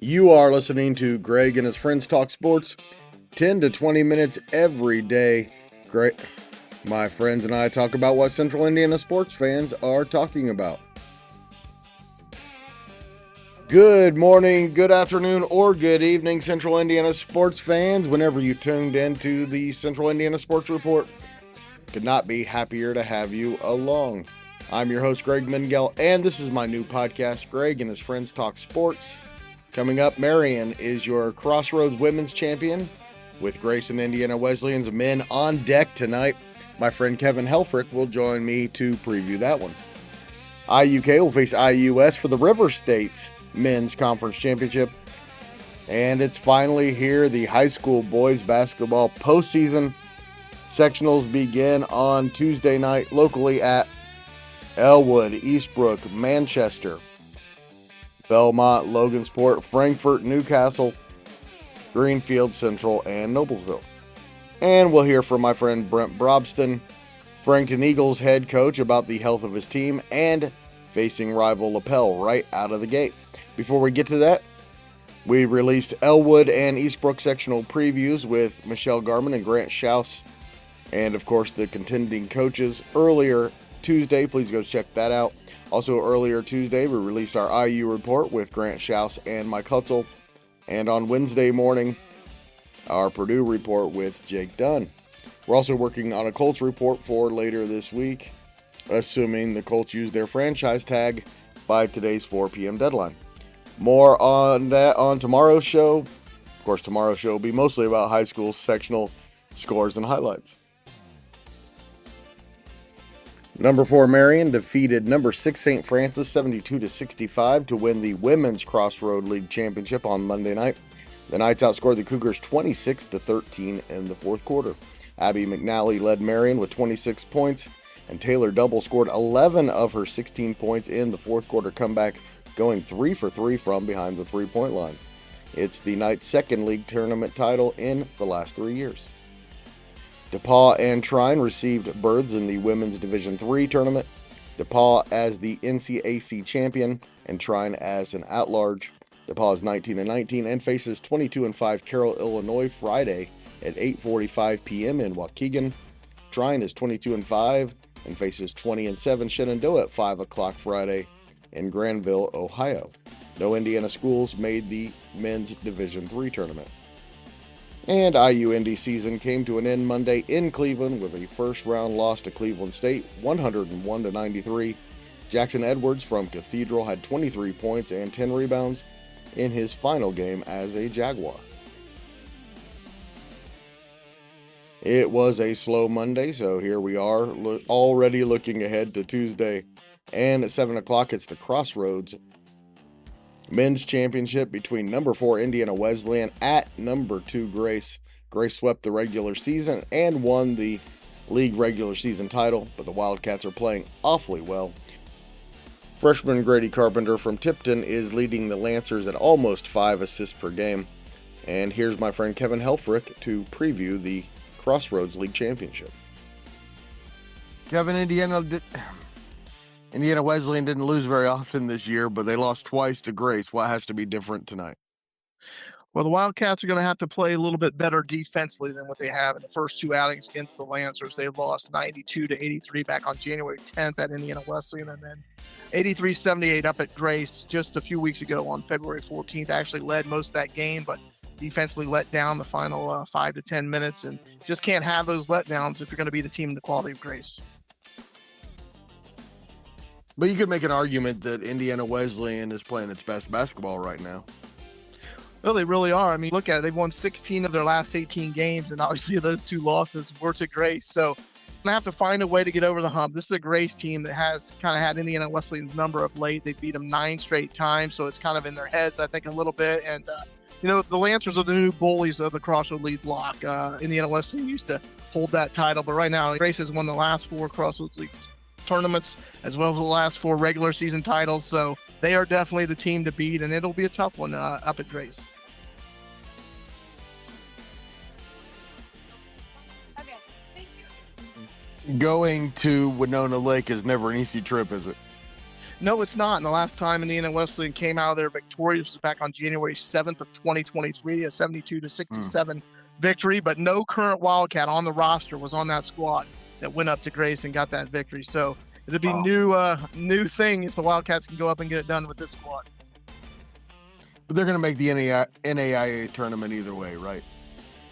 You are listening to Greg and his friends talk sports 10 to 20 minutes every day. Great. My friends and I talk about what Central Indiana sports fans are talking about. Good morning, good afternoon, or good evening, Central Indiana sports fans. Whenever you tuned into the Central Indiana Sports Report, could not be happier to have you along. I'm your host, Greg Mengel, and this is my new podcast, Greg and his friends talk sports. Coming up, Marian is your Crossroads women's champion with Grace and Indiana Wesleyan's men on deck tonight. My friend Kevin Helfrich will join me to preview that one. IUK will face IUS for the River States Men's Conference Championship. And it's finally here, the high school boys basketball postseason. Sectionals begin on Tuesday night locally at Elwood, Eastbrook, Manchester, Bellmont, Logansport, Frankfort, Newcastle, Greenfield, Central, and Noblesville. And we'll hear from my friend Brent Brobston, Frankton Eagles head coach, about the health of his team and facing rival Lapel right out of the gate. Before we get to that, we released Elwood and Eastbrook sectional previews with Michelle Garman and Grant Schaus, and of course the contending coaches earlier Tuesday. Please go check that out. Also, earlier Tuesday, we released our IU report with Grant Schaus and Mike Hutzel. And on Wednesday morning, our Purdue report with Jake Dunn. We're also working on a Colts report for later this week, assuming the Colts use their franchise tag by today's 4 p.m. deadline. More on that on tomorrow's show. Of course, tomorrow's show will be mostly about high school sectional scores and highlights. Number 4 Marian defeated number 6 St. Francis 72-65 to win the Women's Crossroad League Championship on Monday night. The Knights outscored the Cougars 26-13 in the fourth quarter. Abby McNally led Marian with 26 points, and Taylor Double scored 11 of her 16 points in the fourth quarter comeback, going 3 for 3 from behind the three-point line. It's the Knights' second league tournament title in the last 3 years. DePauw and Trine received berths in the Women's Division III tournament. DePauw as the NCAC champion and Trine as an at-large. DePauw is 19-19 and faces 22-5 Carroll, Illinois Friday at 8:45 p.m. in Waukegan. Trine is 22-5 and faces 20-7 Shenandoah at 5 o'clock Friday in Granville, Ohio. No Indiana schools made the Men's Division III tournament. And IU Indy season came to an end Monday in Cleveland with a first-round loss to Cleveland State, 101-93. Jackson Edwards from Cathedral had 23 points and 10 rebounds in his final game as a Jaguar. It was a slow Monday, so here we are already looking ahead to Tuesday. And at 7 o'clock, it's the Crossroads Men's Championship between number 4 Indiana Wesleyan at number 2 Grace. Grace swept the regular season and won the league regular season title, but the Wildcats are playing awfully well. Freshman Grady Carpenter from Tipton is leading the Lancers at almost 5 assists per game. And here's my friend Kevin Helfrich to preview the Crossroads League Championship. Kevin, Indiana Wesleyan didn't lose very often this year, but they lost twice to Grace. What has to be different tonight? Well, the Wildcats are going to have to play a little bit better defensively than what they have in the first two outings against the Lancers. They lost 92-83 back on January 10th at Indiana Wesleyan, and then 83-78 up at Grace just a few weeks ago on February 14th. Actually led most of that game, but defensively let down the final 5 to 10 minutes, and just can't have those letdowns if you're going to be the team in the quality of Grace. But you could make an argument that Indiana Wesleyan is playing its best basketball right now. Well, they really are. I mean, look at it. They've won 16 of their last 18 games, and obviously those 2 losses were to Grace. So going to have to find a way to get over the hump. This is a Grace team that has kind of had Indiana Wesleyan's number of late. They beat them 9 straight times, so it's kind of in their heads, I think, a little bit. And, the Lancers are the new bullies of the Crossroads League block. Indiana Wesleyan used to hold that title, but right now Grace has won the last 4 Crossroads League tournaments as well as the last 4 regular season titles, so they are definitely the team to beat, and it'll be a tough one up at Grace. Okay, thank you. Going to Winona Lake is never an easy trip, is it? No, it's not. And the last time Indiana Wesleyan came out of there victorious was back on January 7th of 2023, a 72-67 victory. But no current Wildcat on the roster was on that squad that went up to Grace and got that victory. So it'll be new thing if the Wildcats can go up and get it done with this squad. But they're going to make the NAIA tournament either way, right?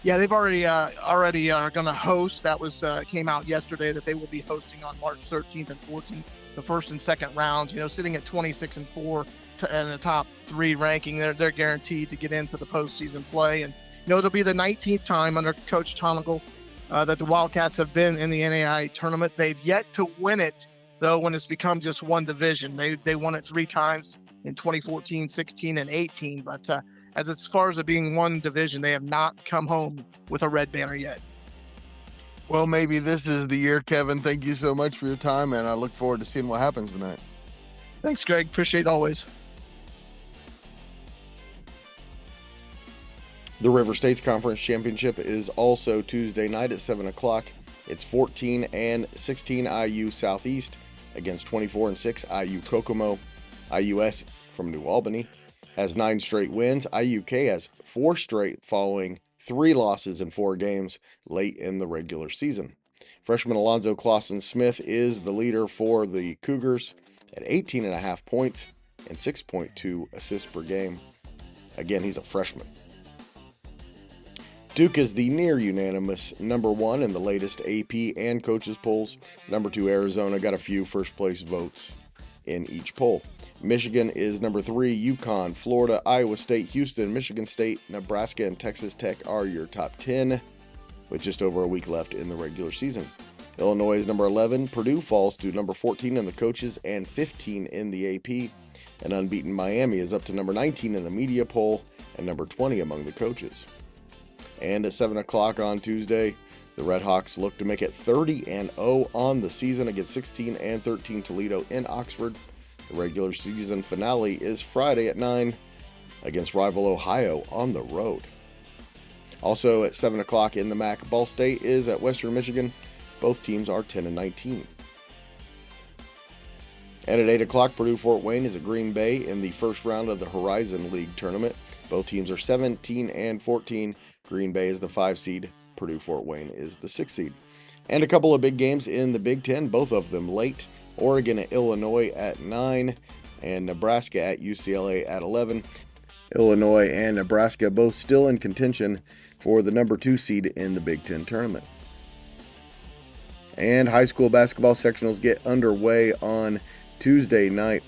Yeah, they've already are going to host. That was came out yesterday that they will be hosting on March 13th and 14th. The first and second rounds, sitting at 26-4 in the top 3 ranking, they're guaranteed to get into the postseason play. And it'll be the 19th time under Coach Tonigal that the Wildcats have been in the NAIA tournament. They've yet to win it though when it's become just one division. They won it 3 times in 2014, 16, and 18. But as far as it being one division, they have not come home with a red banner yet. Well, maybe this is the year, Kevin. Thank you so much for your time, and I look forward to seeing what happens tonight. Thanks, Greg. Appreciate it always. The River States Conference Championship is also Tuesday night at 7 o'clock. It's 14-16 IU Southeast against 24-6 IU Kokomo. IUS from New Albany has 9 straight wins. IUK has 4 straight following 3 losses in 4 games late in the regular season. Freshman Alonzo Clausen-Smith is the leader for the Cougars at 18.5 points and 6.2 assists per game. Again, he's a freshman. Duke is the near unanimous number 1 in the latest AP and coaches polls. Number 2, Arizona got a few first place votes in each poll. Michigan is number 3, UConn, Florida, Iowa State, Houston, Michigan State, Nebraska, and Texas Tech are your top 10, with just over a week left in the regular season. Illinois is number 11, Purdue falls to number 14 in the coaches and 15 in the AP, and unbeaten Miami is up to number 19 in the media poll and number 20 among the coaches. And at 7 o'clock on Tuesday, the Red Hawks look to make it 30-0 on the season against 16-13 Toledo in Oxford. The regular season finale is Friday at 9 against rival Ohio on the road. Also at 7 o'clock in the MAC, Ball State is at Western Michigan. Both teams are 10-19. And at 8 o'clock, Purdue-Fort Wayne is at Green Bay in the first round of the Horizon League tournament. Both teams are 17-14. Green Bay is the 5 seed. Purdue-Fort Wayne is the 6 seed. And a couple of big games in the Big Ten, both of them late. Oregon at Illinois at 9 and Nebraska at UCLA at 11. Illinois and Nebraska both still in contention for the number 2 seed in the Big Ten tournament. And high school basketball sectionals get underway on Tuesday night.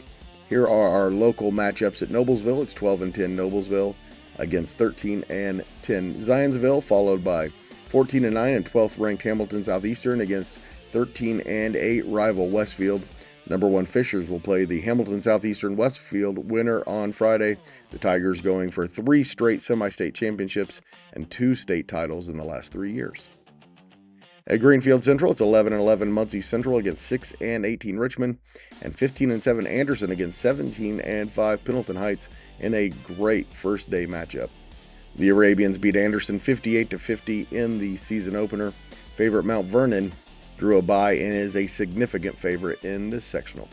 Here are our local matchups at Noblesville. It's 12-10 Noblesville against 13-10 Zionsville, followed by 14-9 and 12th ranked Hamilton Southeastern against 13-8 rival Westfield. Number 1 Fishers will play the Hamilton Southeastern Westfield winner on Friday. The Tigers going for 3 straight semi-state championships and 2 state titles in the last 3 years. At Greenfield Central, it's 11-11 Muncie Central against 6-18 Richmond, and 15-7 Anderson against 17-5 Pendleton Heights in a great first day matchup. The Arabians beat Anderson 58-50 in the season opener. Favorite Mount Vernon drew a bye and is a significant favorite in this sectional.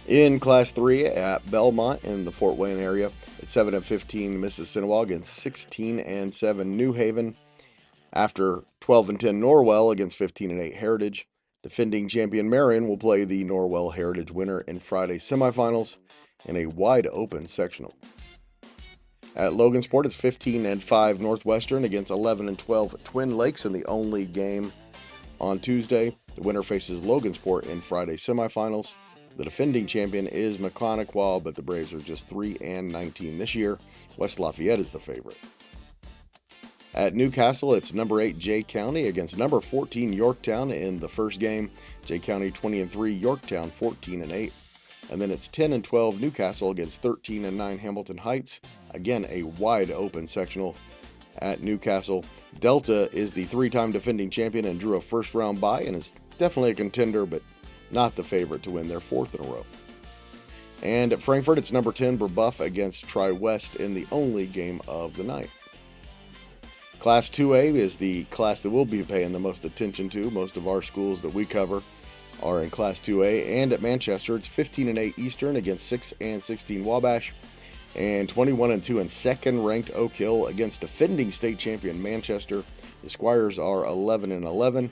In Class 3 at Bellmont in the Fort Wayne area, at 7-15 Mississinawa against 16-7 New Haven. After 12-10 Norwell against 15-8 Heritage. Defending champion Marian will play the Norwell Heritage winner in Friday's semifinals in a wide open sectional. At Logansport, it's 15-5 Northwestern against 11-12 Twin Lakes in the only game on Tuesday. The winner faces Logansport in Friday's semifinals. The defending champion is Maconaquah, but the Braves are just 3-19 this year. West Lafayette is the favorite. At Newcastle, it's number 8 Jay County against number 14 Yorktown in the first game. Jay County 20-3, Yorktown 14-8. And then it's 10-12 Newcastle against 13-9 Hamilton Heights. Again, a wide open sectional at Newcastle. Delta is the 3-time defending champion and drew a first round bye and is definitely a contender, but not the favorite to win their 4th in a row. And at Frankfort, it's number 10 Brebeuf against Tri-West in the only game of the night. Class 2A is the class that we'll be paying the most attention to, most of our schools that we cover. are in Class 2A, and at Manchester, it's 15-8 Eastern against 6-16 Wabash, and 21-2 in second-ranked Oak Hill against defending state champion Manchester. The Squires are 11-11.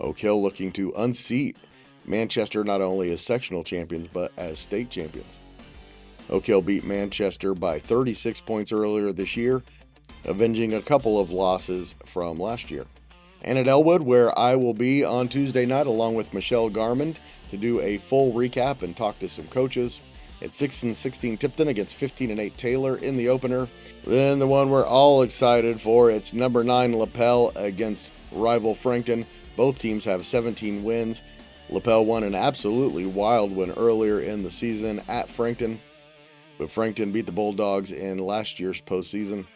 Oak Hill looking to unseat Manchester not only as sectional champions, but as state champions. Oak Hill beat Manchester by 36 points earlier this year, avenging a couple of losses from last year. And at Elwood, where I will be on Tuesday night along with Michelle Garmond to do a full recap and talk to some coaches. It's 6-16 Tipton against 15-8 Taylor in the opener. Then the one we're all excited for, it's number 9 Lapel against rival Frankton. Both teams have 17 wins. Lapel won an absolutely wild win earlier in the season at Frankton, but Frankton beat the Bulldogs in last year's postseason.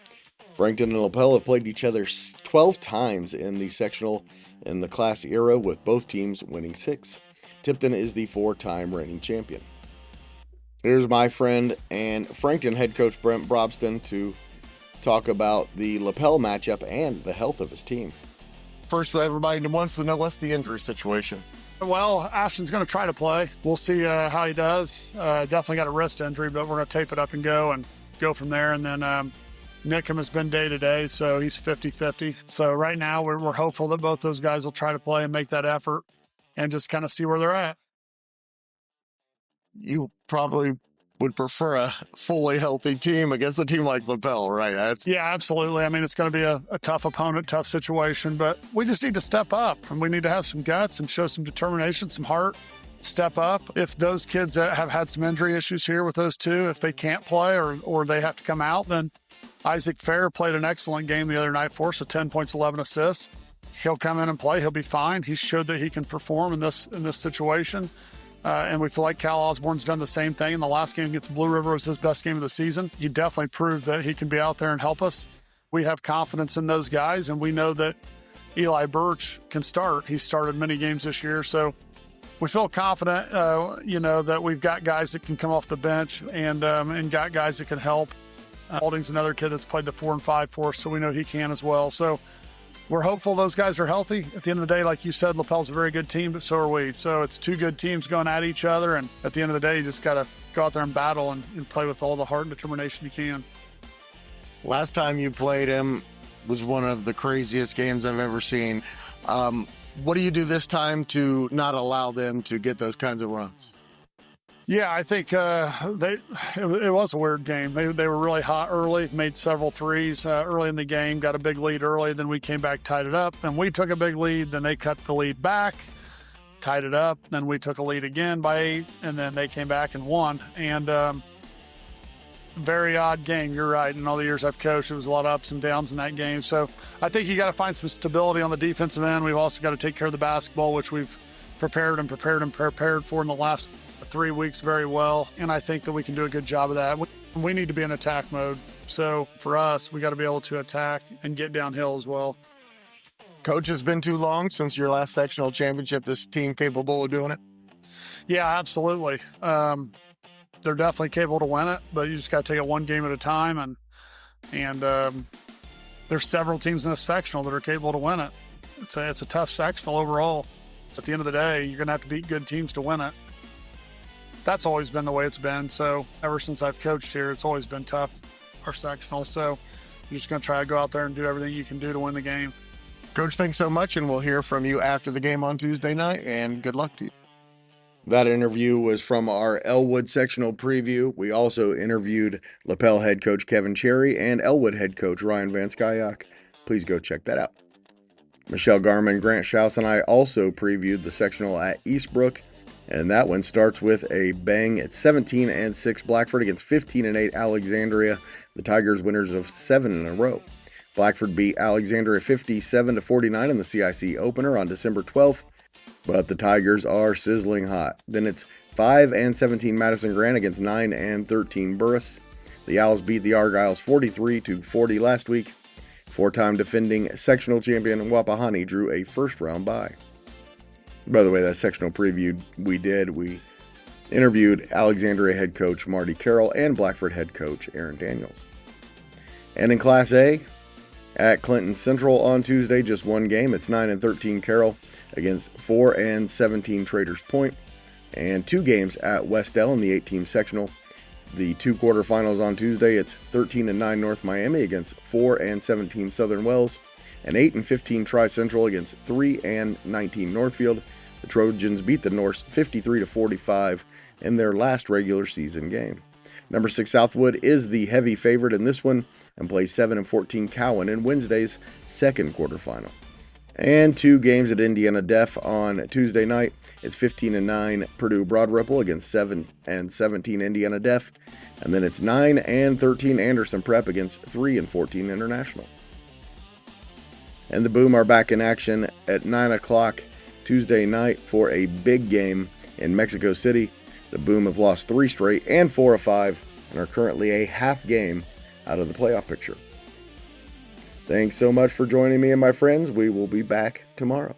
Frankton and Lapel have played each other 12 times in the sectional in the class era, with both teams winning 6. Tipton is the 4-time reigning champion. Here's my friend and Frankton head coach Brent Brobston to talk about the Lapel matchup and the health of his team. First, everybody wants to know what's the injury situation. Well, Ashton's going to try to play. We'll see how he does. Definitely got a wrist injury, but we're going to tape it up and go from there. And then Nickham has been day-to-day, so he's 50-50. So right now we're hopeful that both those guys will try to play and make that effort and just kind of see where they're at. You probably would prefer a fully healthy team against a team like Lapel, right? Yeah, absolutely. I mean, it's going to be a tough opponent, tough situation, but we just need to step up, and we need to have some guts and show some determination, some heart, step up. If those kids that have had some injury issues here with those two, if they can't play or they have to come out, then Isaac Fair played an excellent game the other night for us, so 10 points, 11 assists. He'll come in and play. He'll be fine. He showed that he can perform in this situation. And we feel like Cal Osborne's done the same thing. In the last game against Blue River was his best game of the season. He definitely proved that he can be out there and help us. We have confidence in those guys, and we know that Eli Birch can start. He's started many games this year, so we feel confident, that we've got guys that can come off the bench and got guys that can help. Holding's another kid that's played the 4 and 5 for us, so we know he can as well. So we're hopeful those guys are healthy. At the end of the day, like you said, Lapel's a very good team, but so are we. So it's two good teams going at each other, and at the end of the day, you just got to go out there and battle and play with all the heart and determination you can. Last time you played him was one of the craziest games I've ever seen. What do you do this time to not allow them to get those kinds of runs? Yeah, I think it was a weird game. They were really hot early, made several threes early in the game, got a big lead early, then we came back, tied it up, and we took a big lead, then they cut the lead back, tied it up, then we took a lead again by 8, and then they came back and won. And very odd game, you're right. In all the years I've coached, there was a lot of ups and downs in that game. So I think you got to find some stability on the defensive end. We've also got to take care of the basketball, which we've prepared for in the last 3 weeks very well, and I think that we can do a good job of that. We need to be in attack mode. So for us, we got to be able to attack and get downhill as well. Coach, it's been too long since your last sectional championship. This team capable of doing it? Yeah, absolutely. They're definitely capable to win it, but you just got to take it one game at a time, and there's several teams in this sectional that are capable to win it. It's a tough sectional overall. At the end of the day, you're going to have to beat good teams to win it. That's always been the way it's been. So ever since I've coached here, it's always been tough, our sectional. So you're just going to try to go out there and do everything you can do to win the game. Coach, thanks so much, and we'll hear from you after the game on Tuesday night, and good luck to you. That interview was from our Elwood sectional preview. We also interviewed Lapel head coach Kevin Cherry and Elwood head coach Ryan Van Skyok. Please go check that out. Michelle Garman, Grant Schaus, and I also previewed the sectional at Eastbrook, and that one starts with a bang at 17-6 Blackford against 15-8 Alexandria, the Tigers winners of 7 in a row. Blackford beat Alexandria 57-49 in the CIC opener on December 12th, but the Tigers are sizzling hot. Then it's 5-17 Madison Grant against 9-13 Burris. The Owls beat the Argyles 43-40 last week. 4-time defending sectional champion Wapahani drew a first-round bye. By the way, that sectional preview we interviewed Alexandria head coach Marty Carroll and Blackford head coach Aaron Daniels. And in Class A, at Clinton Central on Tuesday, just one game. It's 9-13 Carroll against 4-17 Traders Point, and 2 games at Wes-Del in the 8-team sectional. The 2 quarterfinals on Tuesday, it's 13-9 North Miami against 4-17 Southern Wells, and 8-15 Tri-Central against 3-19 Northfield. The Trojans beat the Norse 53-45 in their last regular season game. Number 6 Southwood is the heavy favorite in this one and plays 7-14 Cowan in Wednesday's second quarterfinal. And 2 games at Indiana Deaf on Tuesday night. It's 15-9 Purdue Broad Ripple against 7-17 Indiana Deaf. And then it's 9-13 Anderson Prep against 3-14 International. And the Boom are back in action at 9 o'clock Tuesday night for a big game in Mexico City. The Boom have lost 3 straight and 4 of 5 and are currently a half game out of the playoff picture. Thanks so much for joining me and my friends. We will be back tomorrow.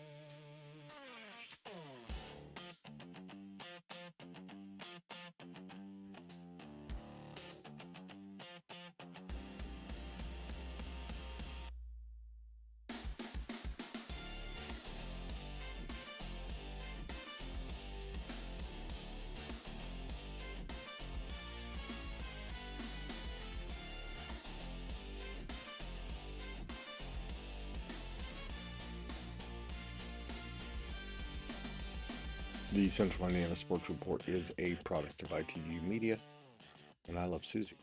The Central Indiana Sports Report is a product of ITU Media, and I love Susie.